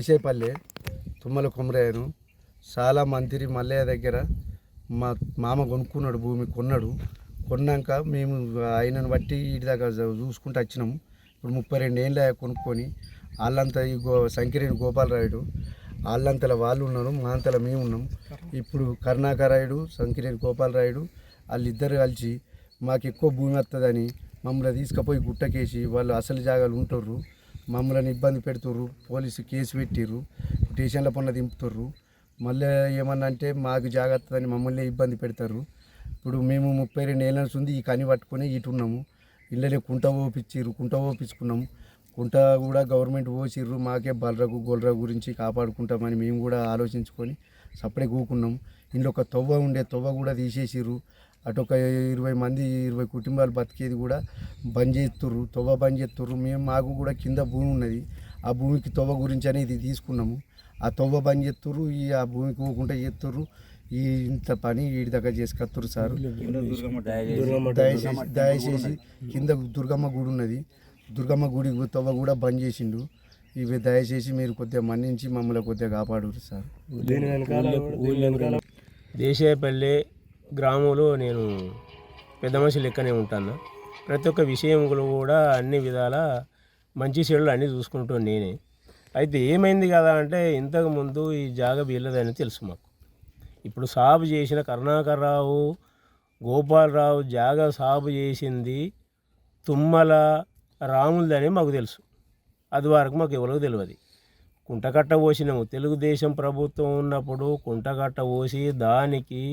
విషయపల్లె తుమ్మల కొమరయ్యను చాలా మంత్రి మల్లయ్య దగ్గర మా మామ కొనుక్కున్నాడు, భూమి కొన్నాక మేము ఆయనను బట్టి ఇటు దాకా చూసుకుంటూ వచ్చినాము. ఇప్పుడు 32 ఏళ్ళ కొనుక్కొని వాళ్ళంతా ఈ సంకిరేణి గోపాలరాయుడు వాళ్ళంతల వాళ్ళు ఉన్నారు, మా అంతల మేము ఉన్నాం. ఇప్పుడు కరుణాకరాయుడు సంకిరేణి గోపాలరాయుడు వాళ్ళిద్దరు కలిసి మాకు ఎక్కువ భూమి వస్తుందని మమ్మల్ని తీసుకుపోయి గుట్టకేసి వాళ్ళు అసలు జాగాలు ఉంటుర్రు, మమ్మల్ని ఇబ్బంది పెడుతుర్రు, పోలీసు కేసు పెట్టిర్రు, స్టేషన్ల పనులు దింపుతుర్రు. మళ్ళీ ఏమన్నా అంటే మాకు జాగ్రత్తని మమ్మల్ని ఇబ్బంది పెడతారు. ఇప్పుడు మేము 32 ఏళ్ళ నుంచి ఈ కని పట్టుకొని ఇటు ఉన్నాము. ఇళ్ళనే కుంట ఓపించుకున్నాము. కుంట కూడా గవర్నమెంట్ పోసిర్రు, మాకే బలరకు గొల్లర గురించి కాపాడుకుంటామని మేము కూడా ఆలోచించుకొని సపడే కూకున్నాము. ఇంట్లో ఒక తొవ్వ కూడా తీసేసిర్రు. అటు ఒక 20 కుటుంబాలు బతికేది కూడా బంద్ చేస్తుర్రు. మాకు కూడా కింద భూమి ఉన్నది, ఆ భూమికి తొవ్వ గురించి అనేది తీసుకున్నాము. ఆ తొవ్వ బంద్ చేస్తుర్రు, ఆ భూమికి పోకుండా చేస్తుర్రు. ఇంత పని వీడి దగ్గర చేసుకొస్తుర్రు సార్. దయచేసి కింద దుర్గమ్మ గుడి ఉన్నది, దుర్గమ్మ గుడి తొవ్వ కూడా బంద్ చేసిండు. ఇవి దయచేసి మీరు కొద్దిగా మన్నించి మమ్మల్ని కొద్దిగా కాపాడురు సార్. దేశాయపల్లి గ్రామంలో నేను పెద్ద మనిషి లెక్కనే ఉంటాను. ప్రతి ఒక్క విషయంలో కూడా అన్ని విధాల మంచి చెడులు అన్నీ చూసుకుంటాను నేనే. అయితే ఏమైంది కదా అంటే ఇంతకుముందు ఈ జాగ వీళ్ళదని తెలుసు మాకు. ఇప్పుడు సాగు చేసిన కరుణాకర్రావు గోపాలరావు జాగ సాగు చేసింది తుమ్మల రాములదని మాకు తెలుసు. అది వరకు మాకు ఎవరికి తెలియదు. కుంటకట్ట పోసినాము, తెలుగుదేశం ప్రభుత్వం ఉన్నప్పుడు కుంటకట్ట పోసి దానికి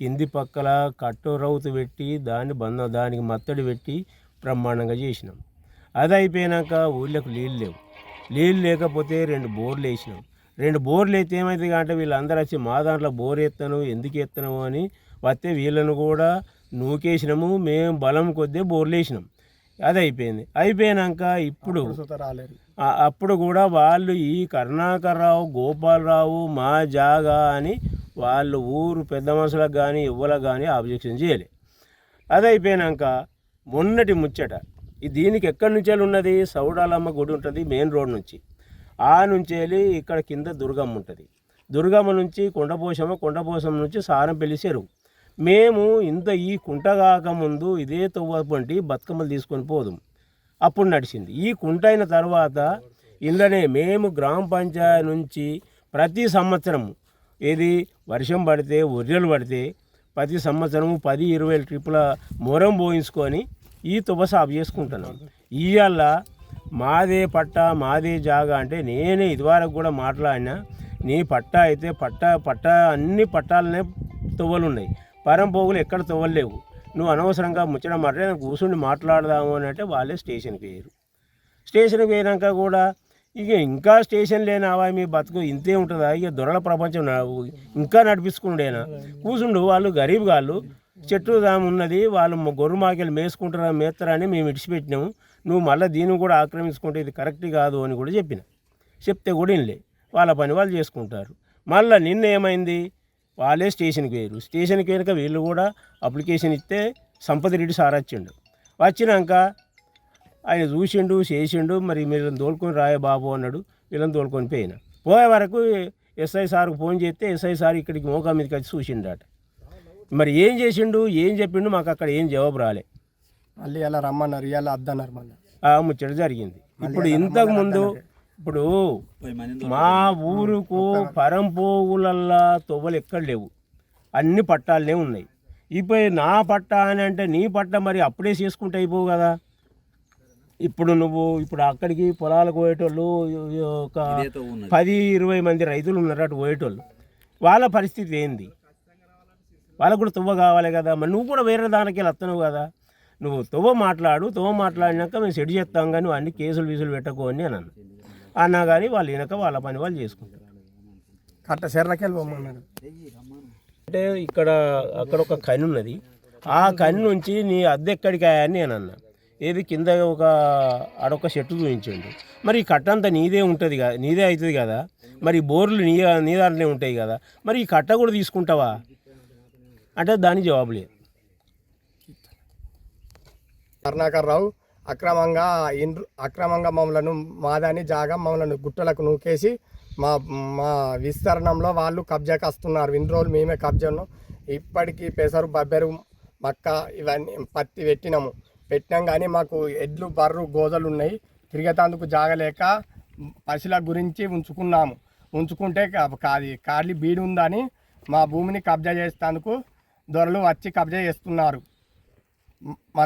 కింది పక్కల కట్టు రౌతు పెట్టి దానికి మత్తడి పెట్టి బ్రహ్మాండంగా చేసినాం. అది అయిపోయాక ఊళ్ళకు నీళ్ళు లేకపోతే 2 బోర్లు వేసినాం. 2 బోర్లు అయితే ఏమైంది అంటే వీళ్ళందరూ వచ్చి మా దాంట్లో బోర్ ఎత్తాను ఎందుకు ఎత్తాను అని వస్తే వీళ్ళను కూడా నూకేసినాము. మేము బలం కొద్దీ బోర్లు వేసినాం. అది అయిపోయాక ఇప్పుడు అప్పుడు కూడా వాళ్ళు ఈ కరుణాకర్రావు గోపాలరావు మా జాగా అని వాళ్ళు ఊరు పెద్ద మనుషులకు కానీ ఎవ్వలకు కానీ ఆబ్జెక్షన్ చేయలే. అది అయిపోయాక మొన్నటి ముచ్చట దీనికి ఎక్కడి నుంచి ఉన్నది, సౌడాలమ్మ గుడి ఉంటుంది మెయిన్ రోడ్ నుంచి. ఆ నుంచి వెళ్ళి ఇక్కడ కింద దుర్గమ్మ ఉంటుంది. దుర్గమ్మ నుంచి కొండపోసం నుంచి సారంపల్లి చెరువు. మేము ఈ కుంట కాకముందు ఇదే తవ్వంటి బతుకమ్మలు తీసుకొని పోదాం. అప్పుడు నడిచింది. ఈ కుంట అయిన తర్వాత ఇందులోనే మేము గ్రామ పంచాయతీ నుంచి ప్రతి సంవత్సరం వర్షం పడితే ఒర్రెలు పడితే ప్రతి సంవత్సరము 10-20 ట్రిప్పుల మొరం పోయించుకొని ఈ తువ్వ సాగు చేసుకుంటున్నాం. ఇవాళ మాదే పట్టా మాదే జాగా అంటే నేనే ఇదివరకు కూడా మాట్లాడినా, నీ పట్టా అయితే పట్టా అన్ని పట్టాలనే తువ్వలు ఉన్నాయి, పరంపోగులు ఎక్కడ తువ్వలు లేవు, నువ్వు అనవసరంగా ముచ్చట మాట్లాడి కూర్చుని మాట్లాడదాము అని అంటే వాళ్ళే స్టేషన్కి పోయినాక కూడా ఇంకా స్టేషన్ లేనావా మీ బతుకు ఇంతే ఉంటుందా, దొరల ప్రపంచం ఇంకా నడిపించుకుండేనా కూర్చుండు. వాళ్ళు గరీబ్ వాళ్ళు, చెట్టు ఉన్నది, వాళ్ళు గొర్రె మాకెళ్ళి మేస్తారా అని మేము ఇడిచిపెట్టినాము. నువ్వు మళ్ళీ దీన్ని కూడా ఆక్రమించుకుంటే ఇది కరెక్ట్ కాదు అని కూడా చెప్తే కూడా ఇన్లే, వాళ్ళ పని వాళ్ళు చేసుకుంటారు. మళ్ళీ నిన్న ఏమైంది, వాళ్ళే స్టేషన్కి పోయాక వీళ్ళు కూడా అప్లికేషన్ ఇస్తే సంపద రెడ్డి సార్ వచ్చినాక ఆయన చూసిండు చేసిండు. మరి వీళ్ళని తోలుకొని రాయ బాబు అన్నాడు, వీళ్ళని తోలుకొని పోయే వరకు ఎస్ఐ సార్కు ఫోన్ చేస్తే ఎస్ఐ సార్ ఇక్కడికి మోకా మీదకి వచ్చి చూసిండట. మరి ఏం చేసిండు ఏం చెప్పిండు మాకు అక్కడ ఏం జవాబు రాలే. మళ్ళీ ఎలా రమ్మన్నారు, ఇలా అద్దన్నారు. మళ్ళీ ముచ్చట జరిగింది. ఇప్పుడు ఇంతకుముందు ఇప్పుడు మా ఊరుకు పరంపోగులల్లా తొవ్వలు ఎక్కడ లేవు, అన్ని పట్టాలనే ఉన్నాయి. ఇప్పుడు నా పట్టా అని అంటే నీ పట్ట మరి అప్పుడే చేసుకుంటే అయిపోవు కదా. ఇప్పుడు అక్కడికి పొలాలకు పోయేటోళ్ళు ఒక 10-20 మంది రైతులు ఉన్నారు అటు పోయేటోళ్ళు, వాళ్ళ పరిస్థితి ఏంది, వాళ్ళకు కూడా తువ్వ కావాలి కదా. మరి నువ్వు కూడా వేరే దానికి వస్తున్నావు కదా, నువ్వు తువ్వ మాట్లాడినాక మేము సెట్ చేస్తాం కానీ నువ్వు అన్ని కేసులు పెట్టకు అని అన్నా కానీ వాళ్ళు వినక వాళ్ళ పని వాళ్ళు చేసుకుంటారు. అంటే అక్కడ ఒక కని ఉన్నది, ఆ కని నుంచి నీ అద్దె ఎక్కడికి అని నేను అన్నా. కింద ఆడొక చెట్టు చూపించండు. మరి ఈ కట్ట అంతా నీదే ఉంటుంది కదా, నీదే అవుతుంది కదా, మరి బోర్లు నీ దాంట్లోనే ఉంటాయి కదా, మరి ఈ కట్ట కూడా తీసుకుంటావా అంటే దానికి జవాబు లేదు. కరుణాకర్రావు అక్రమంగా మమ్మల్ని మాదాని జాగా మమ్మల్ని గుట్టలకు నూకేసి మా మా విస్తరణంలో వాళ్ళు కబ్జాకి వస్తున్నారు. ఇన్ని రోజులు మేమే కబ్జాను. ఇప్పటికీ పెసరు బబ్బెరు మక్క ఇవన్నీ పత్తి పెట్టినాం కానీ మాకు ఎడ్లు బర్రు గోదలు ఉన్నాయి. తిరిగేందుకు జాగలేక పశువుల గురించి ఉంచుకుంటే అది ఖాళీ బీడు ఉందని మా భూమిని కబ్జా చేసేందుకు దొరలు వచ్చి కబ్జా చేస్తున్నారు. మా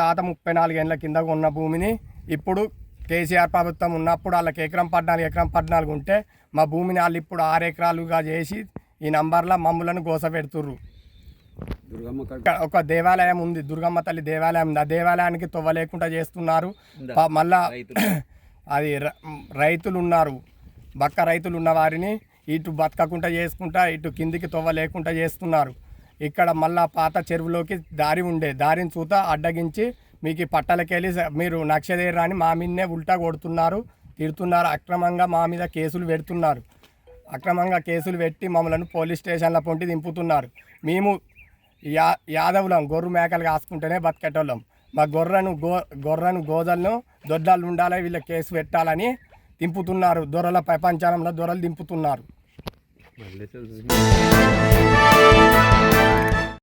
తాత 34 ఏళ్ళ కింద ఉన్న భూమిని ఇప్పుడు కేసీఆర్ ప్రభుత్వం ఉన్నప్పుడు వాళ్ళకి ఎకరం 14 ఉంటే మా భూమిని వాళ్ళు ఇప్పుడు 6 ఎకరాలుగా చేసి ఈ నంబర్లో మమ్ములను గోసపెడుతుర్రు. ఒక దేవాలయం ఉంది, దుర్గమ్మ తల్లి దేవాలయం ఉంది. ఆ దేవాలయానికి తొవ్వ లేకుండా చేస్తున్నారు. మళ్ళా అది రైతులు ఉన్నారు, బక్క రైతులు ఉన్న వారిని ఇటు బతకకుండా చేసుకుంటా ఇటు కిందికి తొవ్వ లేకుండా చేస్తున్నారు. ఇక్కడ మళ్ళా పాత చెరువులోకి దారి ఉండే దారిని చూత అడ్డగించి మీకు ఈ పట్టలకెళ్ళి మీరు నక్షదేరా అని మా మీదనే ఉల్టా కొడుతున్నారు, తిడుతున్నారు. అక్రమంగా మా మీద కేసులు పెడుతున్నారు. అక్రమంగా కేసులు పెట్టి మమ్మల్ని పోలీస్ స్టేషన్ల పొంటి దింపుతున్నారు. మేము యాదవులం, గొర్రె మేకలు కాసుకుంటేనే బతికేటోళ్ళం. మా గొర్రెను గోదలను దొడ్డాలు ఉండాలి, వీళ్ళ కేసు పెట్టాలని దింపుతున్నారు. దొరల ప్రపంచంలో దొరలు దింపుతున్నారు.